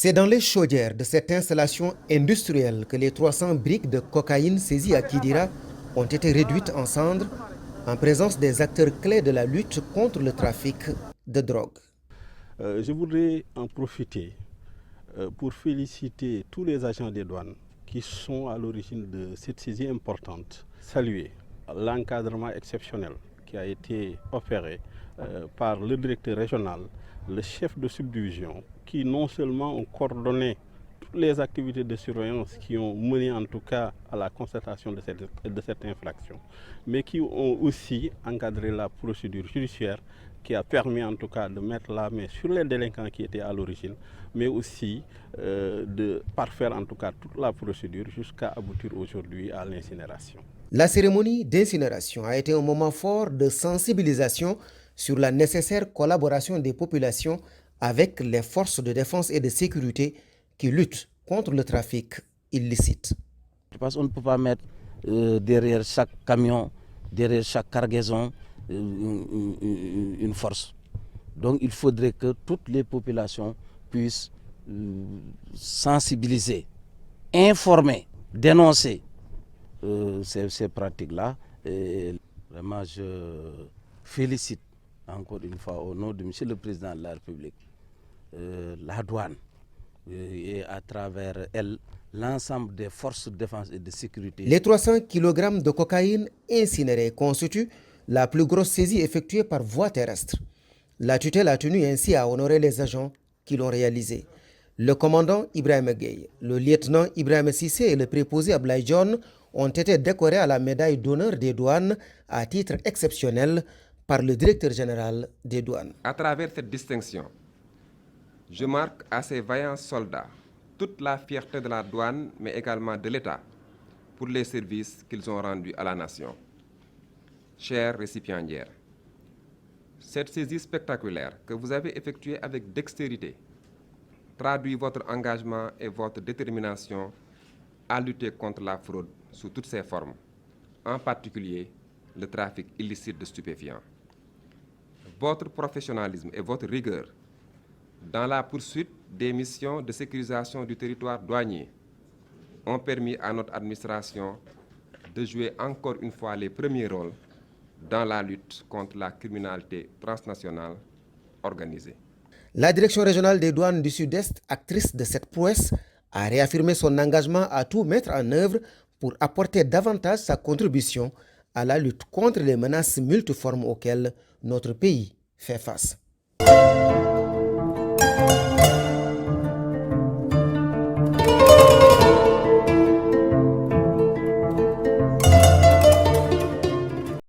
C'est dans les chaudières de cette installation industrielle que les 300 briques de cocaïne saisies à Kidira ont été réduites en cendres en présence des acteurs clés de la lutte contre le trafic de drogue. Je voudrais en profiter pour féliciter tous les agents des douanes qui sont à l'origine de cette saisie importante. Saluer l'encadrement exceptionnel qui a été opéré par le directeur régional, le chef de subdivision, qui non seulement ont coordonné toutes les activités de surveillance qui ont mené en tout cas à la constatation de cette infraction, mais qui ont aussi encadré la procédure judiciaire qui a permis en tout cas de mettre la main sur les délinquants qui étaient à l'origine, mais aussi de parfaire en tout cas toute la procédure jusqu'à aboutir aujourd'hui à l'incinération. La cérémonie d'incinération a été un moment fort de sensibilisation sur la nécessaire collaboration des populations avec les forces de défense et de sécurité qui luttent contre le trafic illicite. Parce qu'on ne peut pas mettre derrière chaque camion, derrière chaque cargaison, une force. Donc il faudrait que toutes les populations puissent sensibiliser, informer, dénoncer ces pratiques-là. Et vraiment, je félicite encore une fois au nom de M. le Président de la République la douane et à travers elle l'ensemble des forces de défense et de sécurité. Les 300 kg de cocaïne incinérée constituent la plus grosse saisie effectuée par voie terrestre. La tutelle a tenu ainsi à honorer les agents qui l'ont réalisé. Le commandant Ibrahim Gueye, le lieutenant Ibrahim Sissé et le préposé Ablaye John ont été décorés à la médaille d'honneur des douanes à titre exceptionnel par le directeur général des douanes. À travers cette distinction, je marque à ces vaillants soldats toute la fierté de la douane, mais également de l'État, pour les services qu'ils ont rendus à la nation. Chers récipiendaires, cette saisie spectaculaire que vous avez effectuée avec dextérité traduit votre engagement et votre détermination à lutter contre la fraude sous toutes ses formes, en particulier le trafic illicite de stupéfiants. Votre professionnalisme et votre rigueur dans la poursuite des missions de sécurisation du territoire douanier ont permis à notre administration de jouer encore une fois les premiers rôles dans la lutte contre la criminalité transnationale organisée. La direction régionale des douanes du Sud-Est, actrice de cette prouesse, a réaffirmé son engagement à tout mettre en œuvre pour apporter davantage sa contribution à la lutte contre les menaces multiformes auxquelles notre pays fait face.